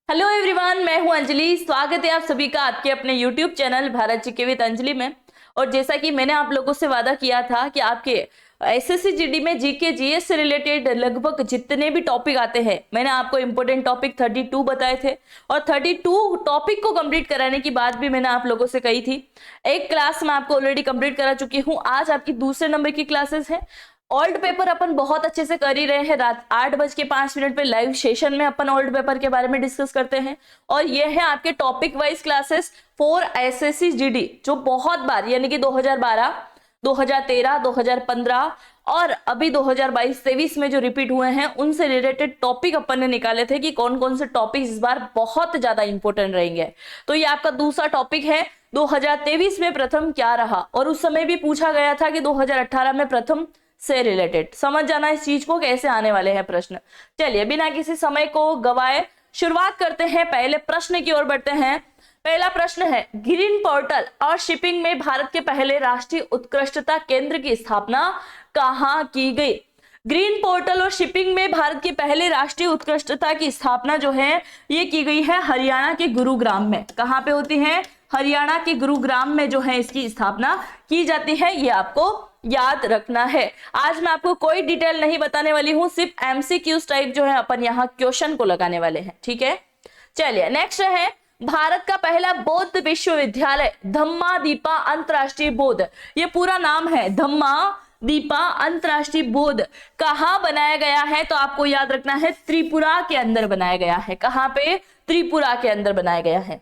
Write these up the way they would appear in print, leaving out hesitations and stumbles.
Hello everyone, मैं हूं अंजलि। स्वागत है आप सभी का आपके अपने YouTube channel Bharat GK with Anjali में। और जैसा कि मैंने आप लोगों से वादा किया था कि आपके एसएससी जीडी में जीके जीएस से रिलेटेड लगभग जितने भी टॉपिक आते हैं, मैंने आपको इंपॉर्टेंट टॉपिक 32 बताए थे। और 32 टॉपिक को कंप्लीट कराने की बात भी मैंने आप लोगों से कही थी। एक क्लास मैं आपको ऑलरेडी कंप्लीट करा चुकी हूँ। आज आपकी दूसरे नंबर की क्लासेस है। ओल्ड पेपर अपन बहुत अच्छे से कर ही रहे हैं। रात 8:05 पे लाइव सेशन में अपन ओल्ड पेपर के बारे में डिस्कस करते हैं। और ये है आपके topic wise classes for SSC GD, जो बहुत बार यानी कि 2012, 2013, 2015 और अभी 2022-23 में जो रिपीट हुए हैं, उनसे रिलेटेड टॉपिक अपन ने निकाले थे कि कौन कौन से टॉपिक इस बार बहुत ज्यादा इंपॉर्टेंट रहेंगे। तो ये आपका दूसरा टॉपिक है। 2023 में प्रथम क्या रहा, और उस समय भी पूछा गया था कि 2018 में प्रथम से रिलेटेड समझ जाना इस चीज को, कैसे आने वाले हैं प्रश्न। चलिए बिना किसी समय को गवाए शुरुआत करते हैं। पहले प्रश्न की ओर बढ़ते हैं। पहला प्रश्न है, ग्रीन पोर्टल और शिपिंग में भारत के पहले राष्ट्रीय उत्कृष्टता केंद्र की स्थापना कहां की गई? ग्रीन पोर्टल और शिपिंग में भारत के पहले राष्ट्रीय उत्कृष्टता की स्थापना जो है ये की गई है हरियाणा के गुरुग्राम में। कहां पे होती है? हरियाणा के गुरुग्राम में जो है इसकी स्थापना की जाती है। ये आपको याद रखना है। आज मैं आपको कोई डिटेल नहीं बताने वाली हूं, सिर्फ एमसीक्यूज टाइप जो है अपन यहाँ क्वेश्चन को लगाने वाले हैं। ठीक है, चलिए नेक्स्ट है, भारत का पहला बौद्ध विश्वविद्यालय धम्मा दीपा अंतरराष्ट्रीय बौद्ध, ये पूरा नाम है धम्मा दीपा अंतरराष्ट्रीय बौद्ध, कहाँ बनाया गया है? तो आपको याद रखना है त्रिपुरा के अंदर बनाया गया है। कहां पे? त्रिपुरा के अंदर बनाया गया है।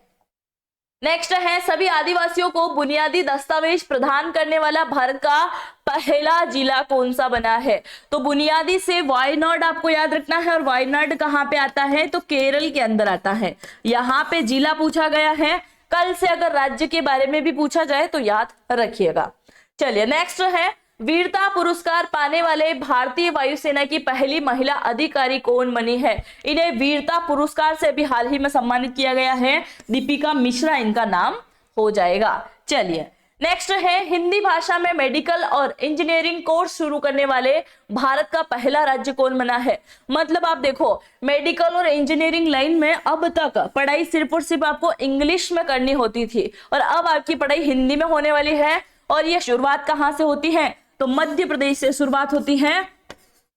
नेक्स्ट है, सभी आदिवासियों को बुनियादी दस्तावेज प्रदान करने वाला भारत का पहला जिला कौन सा बना है? तो बुनियादी से वायनाड आपको याद रखना है। और वायनाड कहाँ पे आता है? तो केरल के अंदर आता है। यहाँ पे जिला पूछा गया है। कल से अगर राज्य के बारे में भी पूछा जाए तो याद रखिएगा। चलिए नेक्स्ट है, वीरता पुरस्कार पाने वाले भारतीय वायुसेना की पहली महिला अधिकारी कौन बनी है? इन्हें वीरता पुरस्कार से भी हाल ही में सम्मानित किया गया है। दीपिका मिश्रा इनका नाम हो जाएगा। चलिए नेक्स्ट है, हिंदी भाषा में मेडिकल और इंजीनियरिंग कोर्स शुरू करने वाले भारत का पहला राज्य कौन बना है? मतलब आप देखो, मेडिकल और इंजीनियरिंग लाइन में अब तक पढ़ाई सिर्फ और सिर्फ आपको इंग्लिश में करनी होती थी, और अब आपकी पढ़ाई हिंदी में होने वाली है। और ये शुरुआत कहां से होती है? तो मध्य प्रदेश से शुरुआत होती है।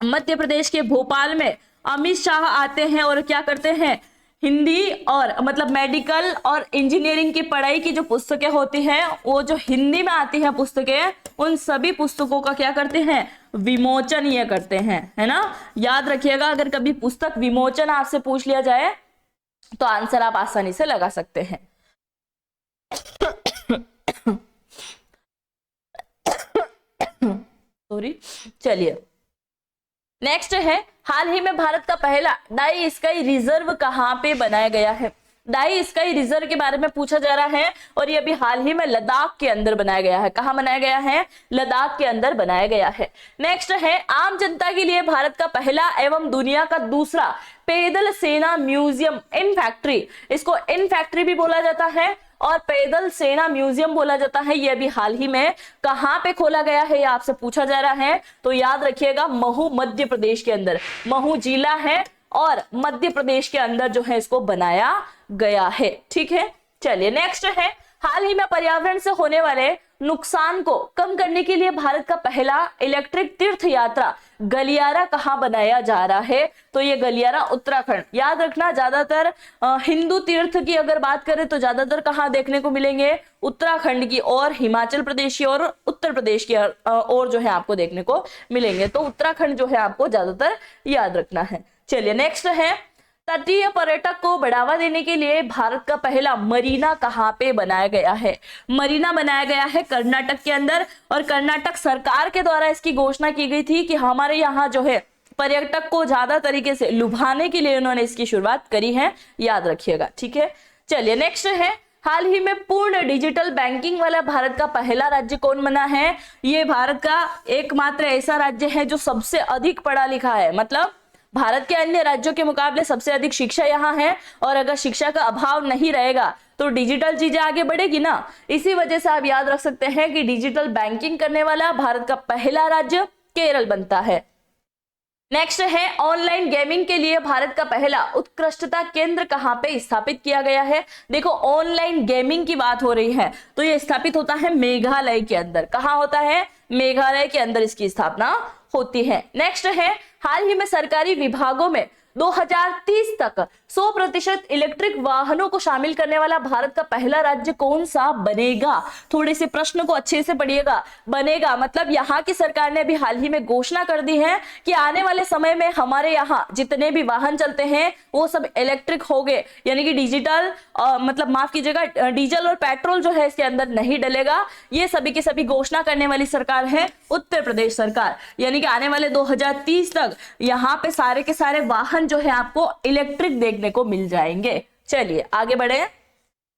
मध्य प्रदेश के भोपाल में अमित शाह आते हैं और क्या करते हैं? हिंदी और मतलब मेडिकल और इंजीनियरिंग की पढ़ाई की जो पुस्तकें होती हैं, वो जो हिंदी में आती है पुस्तकें, उन सभी पुस्तकों का क्या करते हैं? विमोचन ये करते हैं, है ना। याद रखिएगा, अगर कभी पुस्तक विमोचन आपसे पूछ लिया जाए तो आंसर आप आसानी से लगा सकते हैं। सॉरी। चलिए नेक्स्ट है, हाल ही में भारत का पहला डाई स्काई रिजर्व कहां पे बनाया गया है? डाई स्काई रिजर्व के बारे में पूछा जा रहा है, और ये अभी हाल ही में लद्दाख के अंदर बनाया गया है। कहां बनाया गया है? लद्दाख के अंदर बनाया गया है। नेक्स्ट है, आम जनता के लिए भारत का पहला एवं दुनिया का दूसरा पैदल सेना म्यूजियम इन फैक्ट्री, इसको इन फैक्ट्री भी बोला जाता है और पैदल सेना म्यूजियम बोला जाता है, ये भी हाल ही में कहां पे खोला गया है, ये आपसे पूछा जा रहा है। तो याद रखिएगा, महू मध्य प्रदेश के अंदर, महू जिला है और मध्य प्रदेश के अंदर जो है इसको बनाया गया है। ठीक है, चलिए नेक्स्ट है, हाल ही में पर्यावरण से होने वाले नुकसान को कम करने के लिए भारत का पहला इलेक्ट्रिक तीर्थ यात्रा गलियारा कहां बनाया जा रहा है? तो ये गलियारा उत्तराखंड। याद रखना, ज्यादातर हिंदू तीर्थ की अगर बात करें तो ज्यादातर कहां देखने को मिलेंगे? उत्तराखंड की और हिमाचल प्रदेश की और उत्तर प्रदेश की और जो है आपको देखने को मिलेंगे। तो उत्तराखंड जो है आपको ज्यादातर याद रखना है। चलिए नेक्स्ट है, तटीय पर्यटक को बढ़ावा देने के लिए भारत का पहला मरीना कहां पे बनाया गया है? मरीना बनाया गया है कर्नाटक के अंदर, और कर्नाटक सरकार के द्वारा इसकी घोषणा की गई थी कि हमारे यहाँ जो है पर्यटक को ज्यादा तरीके से लुभाने के लिए उन्होंने इसकी शुरुआत करी है। याद रखिएगा। ठीक है, चलिए नेक्स्ट है, हाल ही में पूर्ण डिजिटल बैंकिंग वाला भारत का पहला राज्य कौन बना है? ये भारत का एकमात्र ऐसा राज्य है जो सबसे अधिक पढ़ा लिखा है। मतलब भारत के अन्य राज्यों के मुकाबले सबसे अधिक शिक्षा यहाँ है, और अगर शिक्षा का अभाव नहीं रहेगा तो डिजिटल चीजें आगे बढ़ेगी ना। इसी वजह से आप याद रख सकते हैं कि डिजिटल बैंकिंग करने वाला भारत का पहला राज्य केरल बनता है। नेक्स्ट है ऑनलाइन गेमिंग के लिए भारत का पहला उत्कृष्टता केंद्र कहां पे स्थापित किया गया है। देखो ऑनलाइन गेमिंग की बात हो रही है तो ये स्थापित होता है मेघालय के अंदर। कहां होता है? मेघालय के अंदर इसकी स्थापना होती है। नेक्स्ट है हाल ही में सरकारी विभागों में 2030 तक 100% इलेक्ट्रिक वाहनों को शामिल करने वाला भारत का पहला राज्य कौन सा बनेगा? थोड़े से प्रश्न को अच्छे से पढ़िएगा। बनेगा मतलब यहाँ की सरकार ने भी हाल ही में घोषणा कर दी है कि आने वाले समय में हमारे यहाँ जितने भी वाहन चलते हैं वो सब इलेक्ट्रिक हो गए, यानी कि डिजिटल मतलब माफ कीजिएगा डीजल और पेट्रोल जो है इसके अंदर नहीं डलेगा। ये सभी की सभी घोषणा करने वाली सरकार है उत्तर प्रदेश सरकार, यानी कि आने वाले 2030 तक यहाँ पे सारे के सारे वाहन जो है आपको इलेक्ट्रिक देखने को मिल जाएंगे। चलिए आगे बढ़े।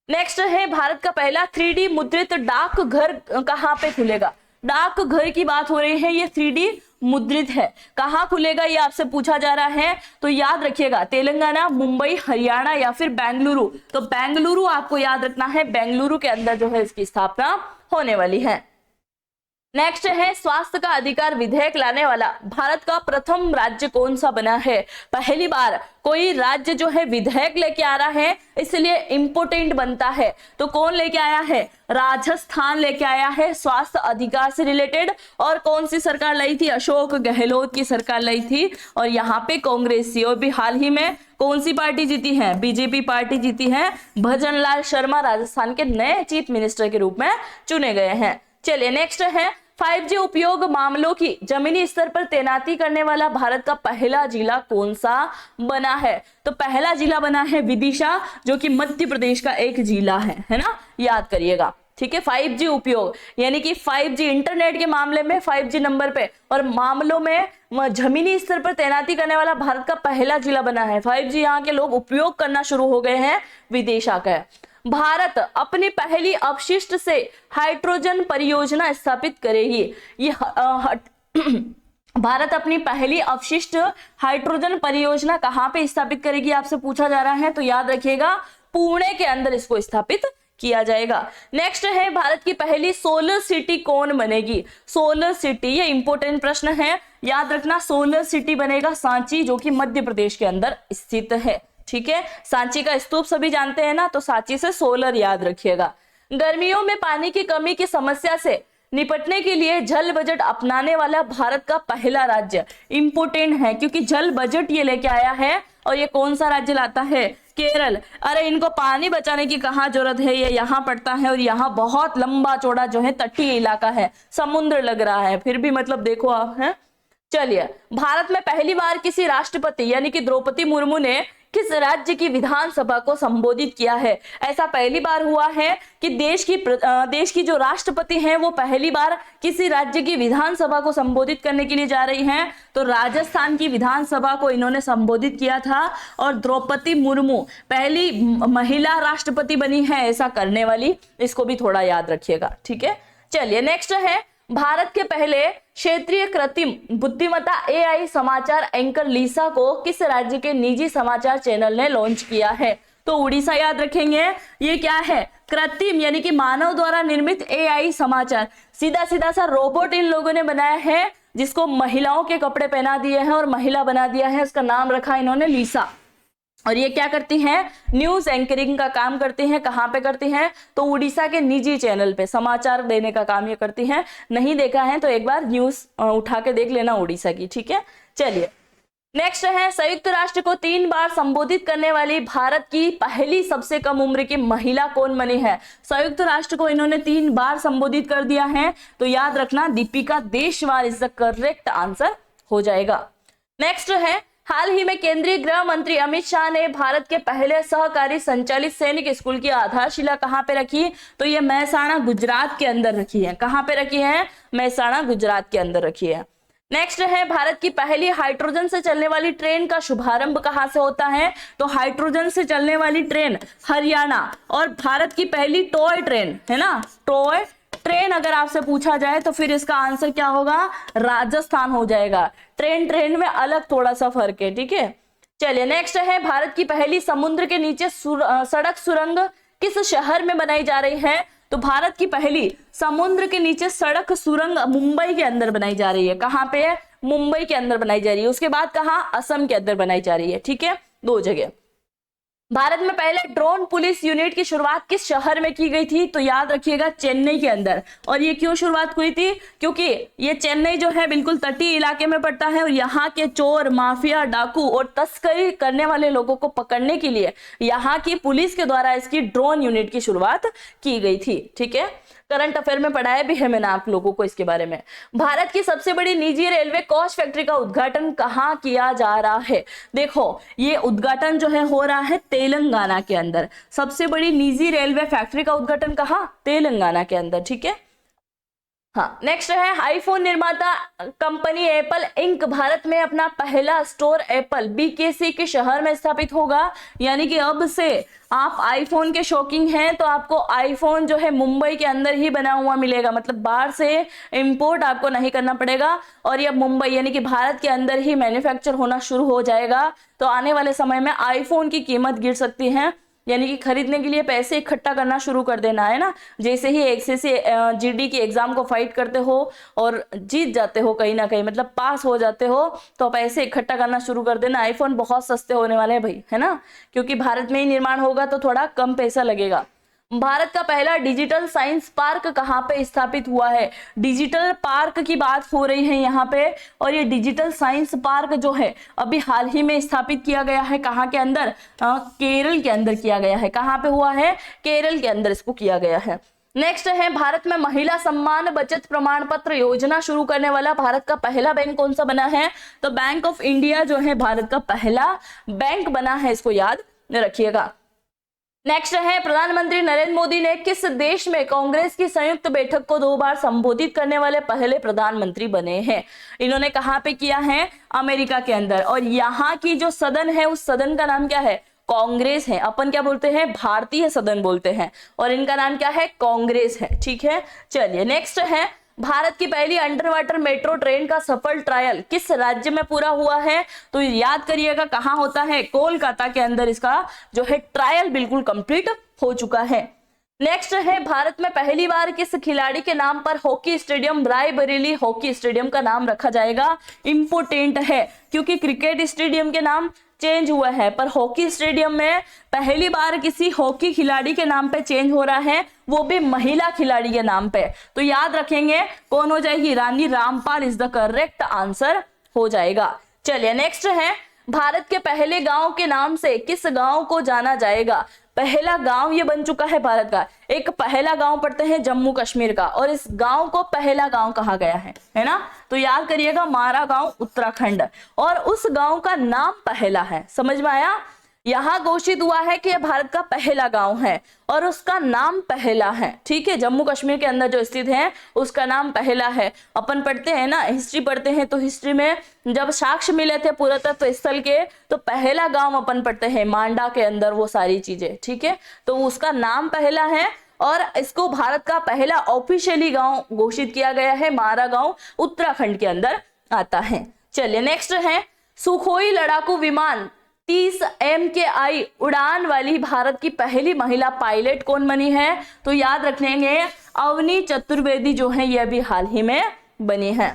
नेक्स्ट है भारत का पहला 3D मुद्रित डाकघर कहां पे खुलेगा? डाकघर की बात हो रही है, ये 3D मुद्रित है। कहां खुलेगा ये आपसे पूछा जा रहा है तो याद रखिएगा तेलंगाना, मुंबई, हरियाणा या फिर बेंगलुरु। तो बेंगलुरु आपको याद रखना है, बेंगलुरु के अंदर जो है इसकी स्थापना होने वाली है। नेक्स्ट है स्वास्थ्य का अधिकार विधेयक लाने वाला भारत का प्रथम राज्य कौन सा बना है? पहली बार कोई राज्य जो है विधेयक लेके आ रहा है इसलिए इंपोर्टेंट बनता है। तो कौन लेके आया है? राजस्थान लेके आया है स्वास्थ्य अधिकार से रिलेटेड। और कौन सी सरकार लाई थी? अशोक गहलोत की सरकार लाई थी। और यहाँ पे कांग्रेस थी। और भी हाल ही में कौन सी पार्टी जीती है? बीजेपी पार्टी जीती है। भजन लाल शर्मा राजस्थान के नए चीफ मिनिस्टर के रूप में चुने गए हैं। चलिए नेक्स्ट है 5G उपयोग मामलों की जमीनी स्तर पर तैनाती करने वाला भारत का पहला जिला कौन सा बना है? तो पहला जिला बना है विदिशा, जो कि मध्य प्रदेश का एक जिला है ना, याद करिएगा। ठीक है, 5G उपयोग यानी कि 5G इंटरनेट के मामले में 5G नंबर पे और मामलों में जमीनी स्तर पर तैनाती करने वाला भारत का पहला जिला बना है। 5G यहाँ के लोग उपयोग करना शुरू हो गए हैं विदिशा का। भारत अपनी पहली अपशिष्ट से हाइड्रोजन परियोजना स्थापित करेगी। ये भारत अपनी पहली अपशिष्ट हाइड्रोजन परियोजना कहां पे स्थापित करेगी आपसे पूछा जा रहा है तो याद रखिएगा पुणे के अंदर इसको स्थापित किया जाएगा। नेक्स्ट है भारत की पहली सोलर सिटी कौन बनेगी? सोलर सिटी ये इंपॉर्टेंट प्रश्न है, याद रखना। सोलर सिटी बनेगा सांची, जो कि मध्य प्रदेश के अंदर स्थित है। ठीक है, सांची का स्तूप सभी जानते हैं ना, तो सांची से सोलर याद रखिएगा। गर्मियों में पानी की कमी की समस्या से निपटने के लिए जल बजट अपनाने वाला भारत का पहला राज्य इंपोर्टेंट है, क्योंकि जल बजट ये लेके आया है। और ये कौन सा राज्य लाता है? केरल। अरे इनको पानी बचाने की कहाँ जरूरत है, ये यहाँ पड़ता है और यहाँ बहुत लंबा चौड़ा जो है तटीय इलाका है, समुद्र लग रहा है, फिर भी मतलब देखो आप है। चलिए, भारत में पहली बार किसी राष्ट्रपति यानी कि द्रौपदी मुर्मू ने किस राज्य की विधानसभा को संबोधित किया है? ऐसा पहली बार हुआ है कि देश की जो राष्ट्रपति हैं वो पहली बार किसी राज्य की विधानसभा को संबोधित करने के लिए जा रही हैं। तो राजस्थान की विधानसभा को इन्होंने संबोधित किया था और द्रौपदी मुर्मू पहली महिला राष्ट्रपति बनी है ऐसा करने वाली। इसको भी थोड़ा याद रखिएगा। ठीक है, चलिए नेक्स्ट है भारत के पहले क्षेत्रीय कृत्रिम बुद्धिमत्ता AI समाचार एंकर लिसा को किस राज्य के निजी समाचार चैनल ने लॉन्च किया है? तो उड़ीसा याद रखेंगे। ये क्या है? कृत्रिम यानी कि मानव द्वारा निर्मित AI समाचार, सीधा सीधा सा रोबोट इन लोगों ने बनाया है जिसको महिलाओं के कपड़े पहना दिए हैं और महिला बना दिया है। उसका नाम रखा इन्होंने लिसा। और ये क्या करती हैं? न्यूज एंकरिंग का काम करती हैं। कहाँ पे करती हैं? तो उड़ीसा के निजी चैनल पे समाचार देने का काम ये करती हैं। नहीं देखा है तो एक बार न्यूज उठा के देख लेना उड़ीसा की। ठीक है, चलिए नेक्स्ट है संयुक्त राष्ट्र को 3 बार संबोधित करने वाली भारत की पहली सबसे कम उम्र की महिला कौन बनी है? संयुक्त राष्ट्र को इन्होंने 3 बार संबोधित कर दिया है, तो याद रखना Deepika Deswal is the correct answer हो जाएगा। नेक्स्ट है हाल ही में केंद्रीय गृह मंत्री अमित शाह ने भारत के पहले सहकारी संचालित सैनिक स्कूल की आधारशिला कहां पे रखी? तो ये महसाणा गुजरात के अंदर रखी है। कहां पे रखी है? महसाणा गुजरात के अंदर रखी है। नेक्स्ट है भारत की पहली हाइड्रोजन से चलने वाली ट्रेन का शुभारंभ कहां से होता है? तो हाइड्रोजन से चलने वाली ट्रेन हरियाणा। और भारत की पहली टॉय ट्रेन है ना, टॉय ट्रेन अगर आपसे पूछा जाए तो फिर इसका आंसर क्या होगा? राजस्थान हो जाएगा। ट्रेन में अलग थोड़ा सा फर्क है। ठीक है, चलिए नेक्स्ट है भारत की पहली समुद्र के नीचे सड़क सुरंग किस शहर में बनाई जा रही है? तो भारत की पहली समुद्र के नीचे सड़क सुरंग मुंबई के अंदर बनाई जा रही है। कहां पे है? मुंबई के अंदर बनाई जा रही है, उसके बाद कहाँ, असम के अंदर बनाई जा रही है। ठीक है, 2 जगह। भारत में पहले ड्रोन पुलिस यूनिट की शुरुआत किस शहर में की गई थी, तो याद रखिएगा चेन्नई के अंदर। और ये क्यों शुरुआत हुई थी, क्योंकि ये चेन्नई जो है बिल्कुल तटीय इलाके में पड़ता है, और यहाँ के चोर, माफिया, डाकू और तस्करी करने वाले लोगों को पकड़ने के लिए यहाँ की पुलिस के द्वारा इसकी ड्रोन यूनिट की शुरुआत की गई थी। ठीक है, करंट अफेयर में पढ़ाया भी है मैंने आप लोगों को इसके बारे में। भारत की सबसे बड़ी निजी रेलवे कोच फैक्ट्री का उद्घाटन कहाँ किया जा रहा है, देखो ये उद्घाटन जो है हो रहा है तेलंगाना के अंदर। सबसे बड़ी निजी रेलवे फैक्ट्री का उद्घाटन कहाँ, तेलंगाना के अंदर। ठीक है, हाँ। नेक्स्ट है, आईफोन निर्माता कंपनी एप्पल इंक भारत में अपना पहला स्टोर एप्पल बीकेसी के शहर में स्थापित होगा। यानी कि अब से आप आईफोन के शौकीन हैं तो आपको आईफोन जो है मुंबई के अंदर ही बना हुआ मिलेगा, मतलब बाहर से इंपोर्ट आपको नहीं करना पड़ेगा, और ये मुंबई यानी कि भारत के अंदर ही मैन्युफैक्चर होना शुरू हो जाएगा। तो आने वाले समय में आईफोन की कीमत गिर सकती है, यानी कि खरीदने के लिए पैसे इकट्ठा करना शुरू कर देना है ना। जैसे ही एसएससी जीडी की एग्जाम को फाइट करते हो और जीत जाते हो कहीं ना कहीं, मतलब पास हो जाते हो, तो पैसे इकट्ठा करना शुरू कर देना। आईफोन बहुत सस्ते होने वाले हैं भाई, है ना, क्योंकि भारत में ही निर्माण होगा तो थोड़ा कम पैसा लगेगा। भारत का पहला डिजिटल साइंस पार्क कहाँ पे स्थापित हुआ है, डिजिटल पार्क की बात हो रही है यहाँ पे। और ये डिजिटल साइंस पार्क जो है अभी हाल ही में स्थापित किया गया है, कहाँ के अंदर, केरल के अंदर किया गया है। कहाँ पे हुआ है, केरल के अंदर इसको किया गया है। नेक्स्ट है, भारत में महिला सम्मान बचत प्रमाण पत्र योजना शुरू करने वाला भारत का पहला बैंक कौन सा बना है, तो बैंक ऑफ इंडिया जो है भारत का पहला बैंक बना है, इसको याद रखिएगा। नेक्स्ट है, प्रधानमंत्री नरेंद्र मोदी ने किस देश में कांग्रेस की संयुक्त बैठक को 2 बार संबोधित करने वाले पहले प्रधानमंत्री बने हैं। इन्होंने कहां पे किया है, अमेरिका के अंदर। और यहाँ की जो सदन है उस सदन का नाम क्या है, कांग्रेस है। अपन क्या बोलते हैं, भारतीय सदन बोलते हैं, और इनका नाम क्या है, कांग्रेस है। ठीक है, चलिए नेक्स्ट है, भारत की पहली अंडर वाटर मेट्रो ट्रेन का सफल ट्रायल किस राज्य में पूरा हुआ है, तो याद करिएगा कहां होता है, कोलकाता के अंदर इसका जो है ट्रायल बिल्कुल कंप्लीट हो चुका है। नेक्स्ट है, भारत में पहली बार किस खिलाड़ी के नाम पर hockey stadium Raebareli hockey stadium का नाम रखा जाएगा। इंपोर्टेंट है क्योंकि क्रिकेट स्टेडियम के नाम चेंज हुआ है, पर हॉकी स्टेडियम में पहली बार किसी हॉकी खिलाड़ी के नाम पे चेंज हो रहा है, वो भी महिला खिलाड़ी के नाम पे। तो याद रखेंगे कौन हो जाएगी, Rani Rampal is the correct answer हो जाएगा। चलिए नेक्स्ट है, भारत के पहले गांव के नाम से किस गांव को जाना जाएगा। पहला गांव ये बन चुका है भारत का, एक पहला गांव पढ़ते हैं जम्मू कश्मीर का, और इस गांव को पहला गांव कहा गया है ना। तो याद करिएगा मारा गांव उत्तराखंड, और उस गांव का नाम पहला है। समझ में आया, यहाँ घोषित हुआ है कि यह भारत का पहला गांव है और उसका नाम पहला है। ठीक है, जम्मू कश्मीर के अंदर जो स्थित है उसका नाम पहला है। अपन पढ़ते हैं ना, हिस्ट्री पढ़ते हैं, तो हिस्ट्री में जब साक्ष्य मिले थे पुरातत्व स्थल के, तो पहला गांव अपन पढ़ते हैं मांडा के अंदर, वो सारी चीजें। ठीक है, तो उसका नाम पहला है और इसको भारत का पहला ऑफिशियली गांव घोषित किया गया है। मारा गांव उत्तराखंड के अंदर आता है। चलिए नेक्स्ट है, सुखोई लड़ाकू विमान 30 MKI उड़ान वाली भारत की पहली महिला पायलट कौन बनी है, तो याद रखेंगे अवनी चतुर्वेदी जो है यह भी हाल ही में बनी है।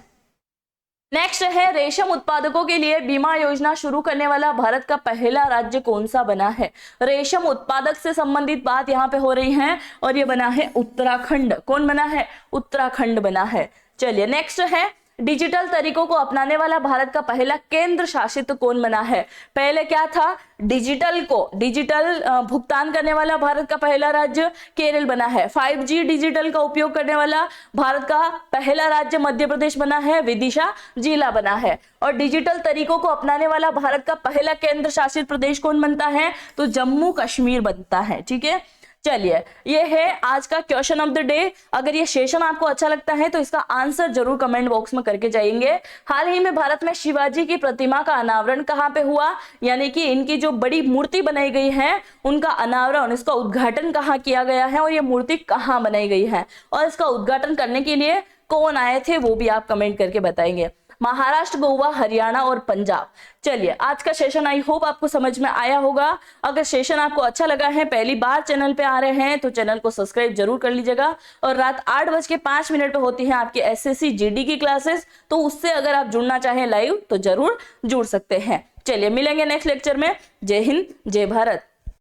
नेक्स्ट है, रेशम उत्पादकों के लिए बीमा योजना शुरू करने वाला भारत का पहला राज्य कौन सा बना है। रेशम उत्पादक से संबंधित बात यहाँ पे हो रही है और ये बना है उत्तराखंड। कौन बना है, उत्तराखंड बना है। चलिए नेक्स्ट है, डिजिटल तरीकों को अपनाने वाला भारत का पहला केंद्र शासित कौन बना है। पहले क्या था, डिजिटल भुगतान करने वाला भारत का पहला राज्य केरल बना है। 5G डिजिटल का उपयोग करने वाला भारत का पहला राज्य मध्य प्रदेश बना है, विदिशा जिला बना है। और डिजिटल तरीकों को अपनाने वाला भारत का पहला केंद्र शासित प्रदेश कौन बनता है, तो जम्मू कश्मीर बनता है। ठीक है, चलिए ये है आज का क्वेश्चन ऑफ द डे। अगर ये सेशन आपको अच्छा लगता है तो इसका आंसर जरूर कमेंट बॉक्स में करके जाएंगे। हाल ही में भारत में शिवाजी की प्रतिमा का अनावरण कहाँ पे हुआ, यानी कि इनकी जो बड़ी मूर्ति बनाई गई है उनका अनावरण, इसका उद्घाटन कहाँ किया गया है और ये मूर्ति कहाँ बनाई गई है और इसका उद्घाटन करने के लिए कौन आए थे वो भी आप कमेंट करके बताएंगे। महाराष्ट्र, गोवा, हरियाणा और पंजाब। चलिए, आज का सेशन आई होप आपको समझ में आया होगा। अगर सेशन आपको अच्छा लगा है, पहली बार चैनल पे आ रहे हैं तो चैनल को सब्सक्राइब जरूर कर लीजिएगा। और रात 8:05 पे होती है आपकी एसएससी जीडी की क्लासेस, तो उससे अगर आप जुड़ना चाहें लाइव तो जरूर जुड़ सकते हैं। चलिए, मिलेंगे नेक्स्ट लेक्चर में। जय हिंद, जय भारत।